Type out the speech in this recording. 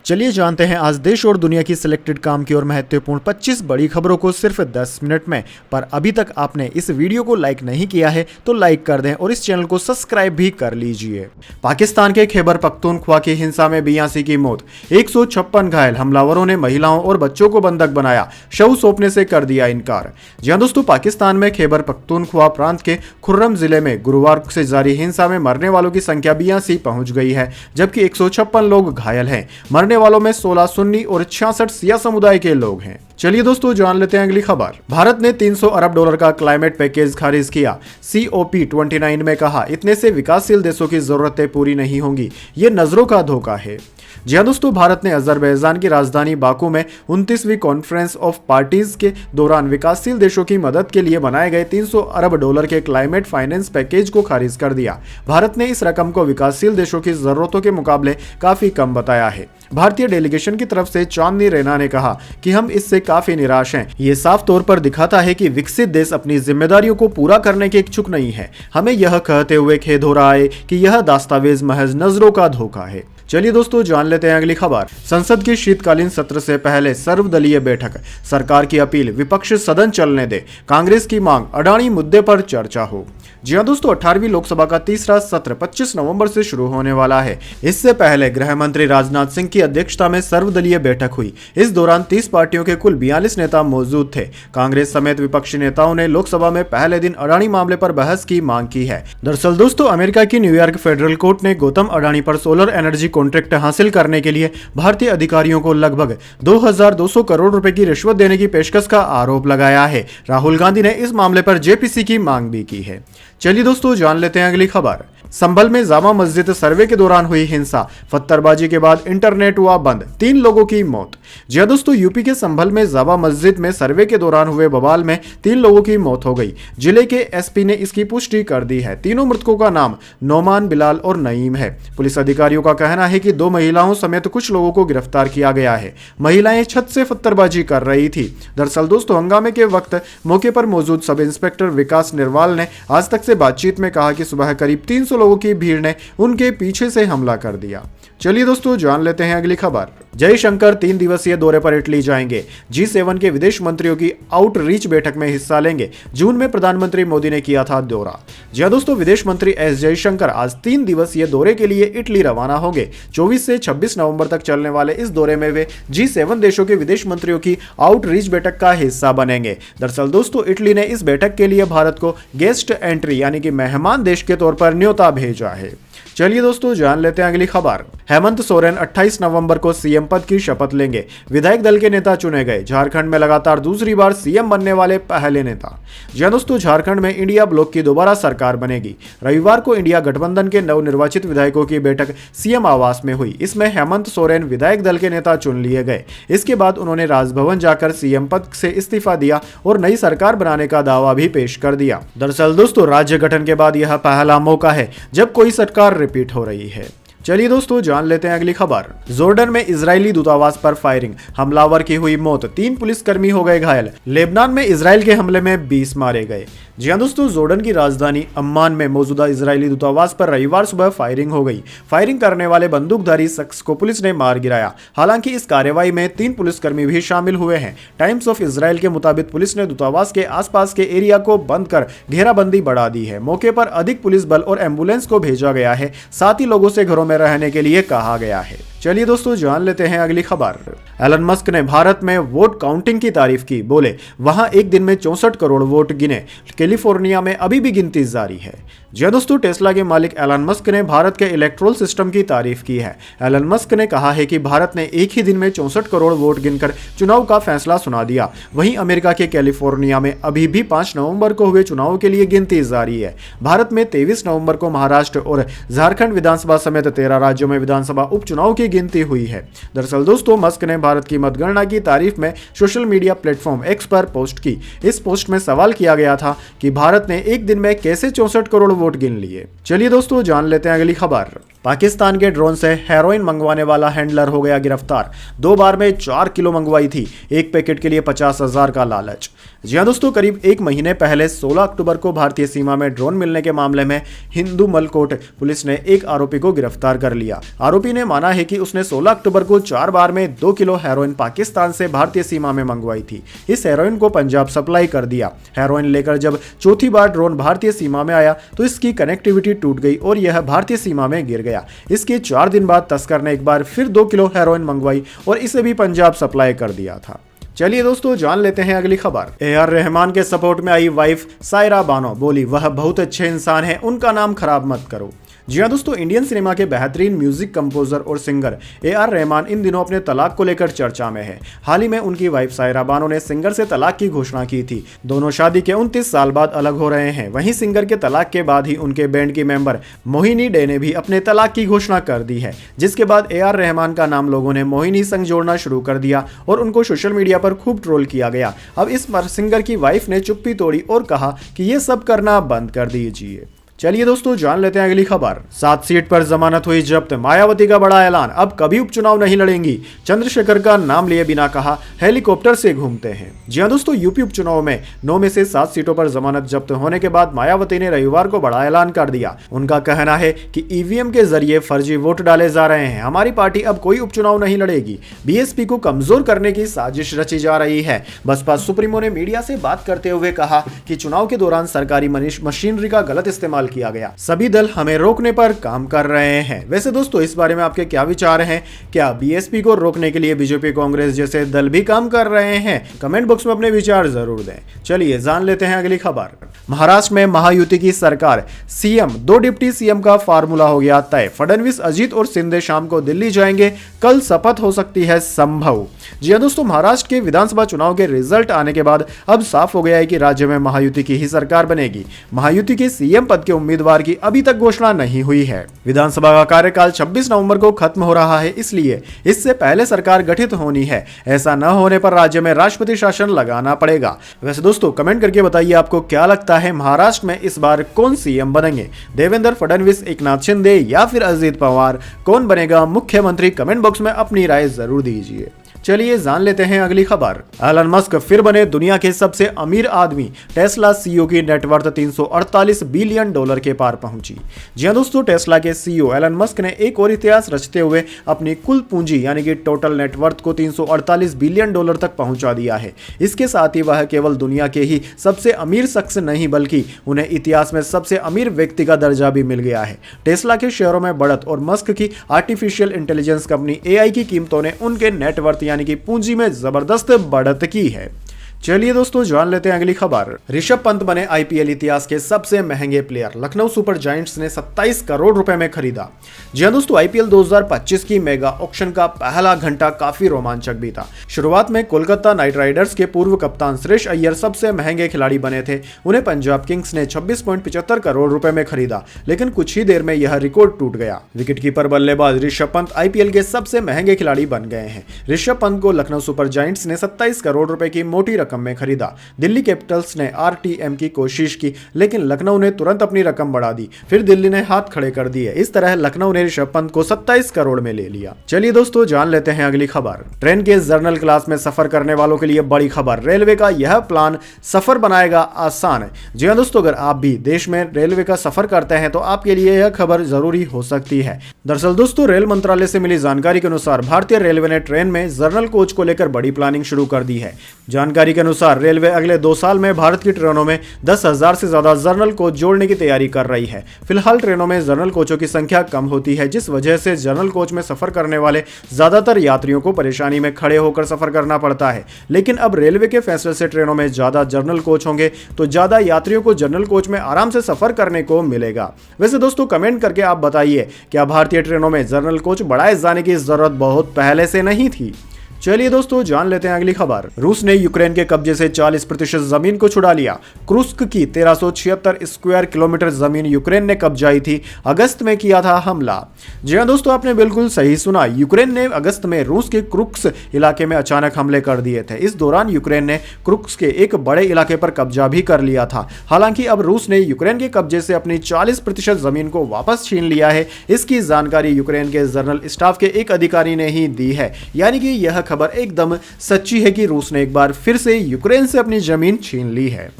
चलिए जानते हैं आज देश और दुनिया की सिलेक्टेड काम की और महत्वपूर्ण 25 बड़ी खबरों को सिर्फ 10 मिनट में। पर अभी तक आपने इस वीडियो को लाइक नहीं किया है तो लाइक कर दें और इस चैनल को सब्सक्राइब भी कर लीजिए। पाकिस्तान के खैबर पख्तूनख्वा की हिंसा में 82 की मौत, 156 घायल। हमलावरों ने महिलाओं और बच्चों को बंधक बनाया, शव सौंपने से कर दिया इनकार। जी हां दोस्तों, पाकिस्तान में खैबर पख्तूनख्वा प्रांत के खुर्रम जिले में गुरुवार से जारी हिंसा में मरने वालों की संख्या 82 पहुंच गई है, जबकि 156 लोग घायल हैं। मरने वालों में 16 सुन्नी और 66 शिया समुदाय के लोग हैं। चलिए दोस्तों जान लेते हैं अगली खबर। भारत ने 300 अरब डॉलर का क्लाइमेट पैकेज खारिज किया। COP29 में कहा, इतने से विकासशील देशों की जरूरतें पूरी नहीं होंगी, ये नजरों का धोखा है। जी हाँ दोस्तों, भारत ने अजरबैजान की राजधानी बाकू में 29वीं कॉन्फ्रेंस ऑफ पार्टीज के दौरान विकासशील देशों की मदद के लिए बनाए गए 300 अरब डॉलर के क्लाइमेट फाइनेंस पैकेज को खारिज कर दिया। भारत ने इस रकम को विकासशील देशों की जरूरतों के मुकाबले काफी कम बताया है। भारतीय डेलीगेशन की तरफ से चांदनी रैना ने कहा कि हम इससे काफी निराश हैं। ये साफ तौर पर दिखाता है कि विकसित देश अपनी जिम्मेदारियों को पूरा करने के इच्छुक नहीं है। हमें यह कहते हुए खेद हो रहा है कि यह दस्तावेज महज नजरों का धोखा है। चलिए दोस्तों जान लेते हैं अगली खबर। संसद की शीतकालीन सत्र से पहले सर्वदलीय बैठक, सरकार की अपील, विपक्ष सदन चलने दे, कांग्रेस की मांग, अडानी मुद्दे पर चर्चा हो। जी हां दोस्तों, 18वीं लोकसभा का तीसरा सत्र 25 नवंबर से शुरू होने वाला है। इससे पहले गृह मंत्री राजनाथ सिंह की अध्यक्षता में सर्वदलीय बैठक हुई। इस दौरान 30 पार्टियों के कुल 42 नेता मौजूद थे। कांग्रेस समेत विपक्षी नेताओं ने लोकसभा में पहले दिन अडानी मामले पर बहस की मांग की है। दरअसल दोस्तों, अमेरिका की न्यूयॉर्क फेडरल कोर्ट ने गौतम अडानी पर सोलर एनर्जी कॉन्ट्रैक्ट हासिल करने के लिए भारतीय अधिकारियों को लगभग 2200 करोड़ रुपए की रिश्वत देने की पेशकश का आरोप लगाया है। राहुल गांधी ने इस मामले पर JPC की मांग भी की है। चलिए दोस्तों जान लेते हैं अगली खबर। संभल में जामा मस्जिद सर्वे के दौरान हुई हिंसा, पत्थरबाजी के बाद इंटरनेट हुआ बंद, 3 लोगों की मौत। जी हां दोस्तों, यूपी के संभल में जामा मस्जिद में सर्वे के दौरान हुए बवाल में 3 लोगों की मौत हो गई। जिले के SP ने इसकी पुष्टि कर दी है। तीनों मृतकों का नाम नौमान, बिलाल और नईम है। पुलिस अधिकारियों का कहना है कि 2 महिलाओं समेत कुछ लोगों को गिरफ्तार किया गया है। महिलाएं छत से पत्थरबाजी कर रही थी। दरअसल दोस्तों, हंगामे के वक्त मौके पर मौजूद सब इंस्पेक्टर विकास निर्वाल ने आज तक से बातचीत में कहा कि सुबह करीब 300 लोगों की भीड़ ने उनके पीछे से हमला कर दिया। चलिए दोस्तों जान लेते हैं अगली खबर। जयशंकर 3 दिवसीय दौरे पर इटली जाएंगे। G7 के विदेश मंत्रियों की आउटरीच बैठक में हिस्सा लेंगे। जून में प्रधानमंत्री मोदी ने किया था दौरा। जी हां दोस्तों, विदेश मंत्री S जयशंकर आज 3 दिवसीय दौरे के लिए इटली रवाना होंगे। 24 से 26 नवंबर तक चलने वाले इस दौरे में वे G7 देशों के विदेश मंत्रियों की आउटरीच बैठक का हिस्सा बनेंगे। दरअसल दोस्तों, इटली ने इस बैठक के लिए भारत को गेस्ट एंट्री यानी कि मेहमान देश के तौर पर न्योता भेजा है। चलिए दोस्तों जान लेते हैं अगली खबर। हेमंत सोरेन 28 नवंबर को CM पद की शपथ लेंगे। विधायक दल के नेता चुने गए। झारखंड में लगातार दूसरी बार CM बनने वाले पहले नेता। जी हां दोस्तों, झारखंड में इंडिया ब्लॉक की दोबारा सरकार बनेगी। रविवार को इंडिया गठबंधन के नवनिर्वाचित विधायकों की बैठक CM आवास में हुई। इसमें हेमंत सोरेन विधायक दल के नेता चुन लिए गए। इसके बाद उन्होंने राजभवन जाकर CM पद से इस्तीफा दिया और नई सरकार बनाने का दावा भी पेश कर दिया। दरअसल दोस्तों, राज्य गठन के बाद यह पहला मौका है जब कोई सरकार रिपीट हो रही है। चलिए दोस्तों जान लेते हैं अगली खबर। जॉर्डन में इजरायली दूतावास पर फायरिंग, हमलावर की हुई मौत, 3 पुलिसकर्मी हो गए घायल। लेबनान में इजराइल के हमले में 20 मारे गए। जी हां दोस्तों, जॉर्डन की राजधानी अम्मान में मौजूदा इजरायली दूतावास पर रविवार सुबह फायरिंग हो गई। फायरिंग करने वाले बंदूकधारी शख्स को पुलिस ने मार गिराया। हालांकि इस कार्रवाई में 3 पुलिसकर्मी भी शामिल हुए हैं। टाइम्स ऑफ इजराइल के मुताबिक पुलिस ने दूतावास के आसपास के एरिया को बंद कर घेराबंदी बढ़ा दी है। मौके पर अधिक पुलिस बल और एम्बुलेंस को भेजा गया है। साथ ही लोगों से घरों में रहने के लिए कहा गया है। चलिए दोस्तों जान लेते हैं अगली खबर। एलन मस्क ने भारत में वोट काउंटिंग की तारीफ की। बोले, वहां एक दिन में 64 करोड़ वोट गिने। कैलिफोर्निया में अभी भी गिनती जारी है। जी हां दोस्तों, टेस्ला के मालिक एलन मस्क ने भारत के इलेक्ट्रोल सिस्टम की तारीफ की है। एलन मस्क ने कहा है कि भारत ने एक ही दिन में 64 करोड़ वोट गिनकर चुनाव का फैसला सुना दिया। वहीं अमेरिका के कैलिफोर्निया में अभी भी 5 नवंबर को हुए चुनाव के लिए गिनती जारी है। भारत में 23 नवंबर को महाराष्ट्र और झारखंड विधानसभा समेत 13 राज्यों में विधानसभा उपचुनाव की गिनती हुई है। दरअसल दोस्तों, मस्क ने भारत की मतगणना की तारीफ में सोशल मीडिया प्लेटफॉर्म X पर पोस्ट की। इस पोस्ट में सवाल किया गया था कि भारत ने एक दिन में कैसे 64 करोड़ वोट गिन लिए। चलिए दोस्तों जान लेते हैं अगली खबर। पाकिस्तान के ड्रोन से हेरोइन मंगवाने वाला हैंडलर हो गया गिरफ्तार। 2 बार में 4 किलो मंगवाई थी, एक पैकेट के लिए 50,000 का लालच। जी हाँ दोस्तों, करीब 1 महीने पहले 16 अक्टूबर को भारतीय सीमा में ड्रोन मिलने के मामले में हिंदू मलकोट पुलिस ने एक आरोपी को गिरफ्तार कर लिया। आरोपी ने माना है कि उसने 16 अक्टूबर को 4 बार में 2 किलो हेरोइन पाकिस्तान से भारतीय सीमा में मंगवाई थी। इस हेरोइन को पंजाब सप्लाई कर दिया। हेरोइन लेकर जब चौथी बार ड्रोन भारतीय सीमा में आया तो इसकी कनेक्टिविटी टूट गई और यह भारतीय सीमा में गिर गया। इसके 4 दिन बाद तस्कर ने एक बार फिर 2 किलो हेरोइन मंगवाई और इसे भी पंजाब सप्लाई कर दिया था। चलिए दोस्तों, जान लेते हैं अगली खबर। AR रहमान के सपोर्ट में आई वाइफ सायरा बानो, बोली वह बहुत अच्छे इंसान है, उनका नाम खराब मत करो। जी हाँ दोस्तों, इंडियन सिनेमा के बेहतरीन म्यूजिक कंपोजर और सिंगर AR रहमान इन दिनों अपने तलाक को लेकर चर्चा में है। हाल ही में उनकी वाइफ सायरा बानो ने सिंगर से तलाक की घोषणा की थी। दोनों शादी के 29 साल बाद अलग हो रहे हैं। वहीं सिंगर के तलाक के बाद ही उनके बैंड की मेंबर मोहिनी डे ने भी अपने तलाक की घोषणा कर दी है, जिसके बाद AR रहमान का नाम लोगों ने मोहिनी संग जोड़ना शुरू कर दिया और उनको सोशल मीडिया पर खूब ट्रोल किया गया। अब इस पर सिंगर की वाइफ ने चुप्पी तोड़ी और कहा कि ये सब करना बंद कर दीजिए। चलिए दोस्तों, जान लेते हैं अगली खबर। 7 सीट पर जमानत हुई जब्त, मायावती का बड़ा ऐलान, अब कभी उपचुनाव नहीं लड़ेंगी। चंद्रशेखर का नाम लिए बिना कहा हेलीकॉप्टर से घूमते हैं। जी हां दोस्तों, यूपी उपचुनाव में 9 में से 7 सीटों पर जमानत जब्त होने के बाद मायावती ने रविवार को बड़ा ऐलान कर दिया। उनका कहना है कि EVM के जरिए फर्जी वोट डाले जा रहे हैं। हमारी पार्टी अब कोई उपचुनाव नहीं लड़ेगी। BSP को कमजोर करने की साजिश रची जा रही है। बसपा सुप्रीमो ने मीडिया से बात करते हुए कहा कि चुनाव के दौरान सरकारी मशीनरी का गलत इस्तेमाल किया गया। सभी दल हमें रोकने पर काम कर रहे हैं। वैसे दोस्तों, इस बारे में आपके क्या विचार हैं? क्या BSP को रोकने के लिए बीजेपी, कांग्रेस जैसे दल भी काम कर रहे हैं? कमेंट बॉक्स में अपने विचार जरूर दें। चलिए जान लेते हैं अगली खबर। महाराष्ट्र में महायुति की सरकार, CM 2 डिप्टी CM का फार्मूला हो गया तय। फडणवीस, अजीत और शिंदे शाम को दिल्ली जाएंगे, कल शपथ हो सकती है संभव। जी हां दोस्तों, महाराष्ट्र के विधानसभा चुनाव के रिजल्ट आने के बाद अब साफ हो गया है कि राज्य में महायुति की ही सरकार बनेगी। महायुति के CM पद के उम्मीदवार की अभी तक घोषणा नहीं हुई है। विधानसभा का कार्यकाल 26 नवंबर को खत्म हो रहा है, इसलिए इससे पहले सरकार गठित होनी है। ऐसा न होने पर राज्य में राष्ट्रपति शासन लगाना पड़ेगा। वैसे दोस्तों, कमेंट करके बताइए आपको क्या लगता है, महाराष्ट्र में इस बार कौन CM बनेंगे? देवेंद्र फडणवीस, एकनाथ शिंदे या फिर अजित पवार? कौन बनेगा मुख्यमंत्री? कमेंट बॉक्स में अपनी राय जरूर दीजिए। चलिए जान लेते हैं अगली खबर। एलन मस्क फिर बने दुनिया के सबसे अमीर आदमी। टेस्ला CEO की नेटवर्थ $348 बिलियन के पार पहुंची। जी हां दोस्तों, टेस्ला के CEO एलन मस्क ने एक और इतिहास रचते हुए अपनी कुल पूंजी यानी कि टोटल नेटवर्थ को $348 बिलियन तक पहुंचा दिया है। इसके साथ ही वह केवल दुनिया के ही सबसे अमीर शख्स नहीं बल्कि उन्हें इतिहास में सबसे अमीर व्यक्ति का दर्जा भी मिल गया है। टेस्ला के शेयरों में बढ़त और मस्क की आर्टिफिशियल इंटेलिजेंस कंपनी AI की कीमतों ने उनके नेटवर्थ यानी कि पूंजी में जबरदस्त बढ़त की है। चलिए दोस्तों, जान लेते हैं अगली खबर। ऋषभ पंत बने IPL इतिहास के सबसे महंगे प्लेयर। लखनऊ सुपर जायंट्स ने 27 करोड़ रुपए में खरीदा। जी हां दोस्तों, IPL 2025 की मेगा ऑक्शन का पहला घंटा काफी रोमांचक भी था। शुरुआत में कोलकाता नाइट राइडर्स के पूर्व कप्तान सुरेश अय्यर सबसे महंगे खिलाड़ी बने थे। उन्हें पंजाब किंग्स ने 26.75 करोड़ रुपए में खरीदा, लेकिन कुछ ही देर में यह रिकॉर्ड टूट गया। विकेटकीपर बल्लेबाज ऋषभ पंत IPL के सबसे महंगे खिलाड़ी बन गए हैं। ऋषभ पंत को लखनऊ सुपर जायंट्स ने 27 करोड़ रुपए की मोटी रकम में खरीदा। दिल्ली कैपिटल्स ने RTM की कोशिश की, लेकिन लखनऊ ने तुरंत अपनी रकम बढ़ा दी। फिर दिल्ली ने हाथ खड़े कर दिए। इस तरह लखनऊ ने ऋषभ पंत को 27 करोड़ में ले लिया। चलिए दोस्तों, जान लेते हैं अगली खबर। ट्रेन के जर्नल क्लास में सफर करने वालों के लिए बड़ी खबर। रेलवे का यह प्लान सफर बनाएगा आसान। जी हां दोस्तों, अगर आप भी देश में रेलवे का सफर करते हैं तो आपके लिए यह खबर जरूरी हो सकती है। दरअसल दोस्तों, रेल मंत्रालय से मिली जानकारी के अनुसार भारतीय रेलवे ने ट्रेन में जर्नल कोच को लेकर बड़ी प्लानिंग शुरू कर दी है। जानकारी के अनुसार रेलवे अगले 2 साल में भारत की ट्रेनों में 10,000 से ज्यादा जर्नल कोच जोड़ने की तैयारी कर रही है। फिलहाल ट्रेनों में जर्नल कोचों की संख्या कम होती है, जिस वजह से जर्नल कोच में सफर करने वाले ज्यादातर यात्रियों को परेशानी में खड़े होकर सफर करना पड़ता है। लेकिन अब रेलवे के फैसले से ट्रेनों में ज्यादा जर्नल कोच होंगे तो ज्यादा यात्रियों को जर्नल कोच में आराम से सफर करने को मिलेगा। वैसे दोस्तों, कमेंट करके आप बताइए, क्या भारतीय ट्रेनों में जर्नल कोच बढ़ाए जाने की जरूरत बहुत पहले से नहीं थी? चलिए दोस्तों, जान लेते हैं अगली खबर। रूस ने यूक्रेन के कब्जे से 40% जमीन को छुड़ा लिया। क्रुस्क की 1376 स्क्वायर किलोमीटर जमीन यूक्रेन ने कब्जाई थी। अगस्त में किया था हमला। जी हाँ दोस्तों, आपने बिल्कुल सही सुना। यूक्रेन ने अगस्त में रूस के क्रुक्स इलाके में अचानक हमले कर दिए थे। इस दौरान यूक्रेन ने क्रुक्स के एक बड़े इलाके पर कब्जा भी कर लिया था। हालांकि अब रूस ने यूक्रेन के कब्जे से अपनी 40% जमीन को वापस छीन लिया है। इसकी जानकारी यूक्रेन के जनरल स्टाफ के एक अधिकारी ने ही दी है। यानी कि यह खबर एकदम सच्ची है कि रूस ने एक बार फिर से यूक्रेन से अपनी जमीन छीन ली है।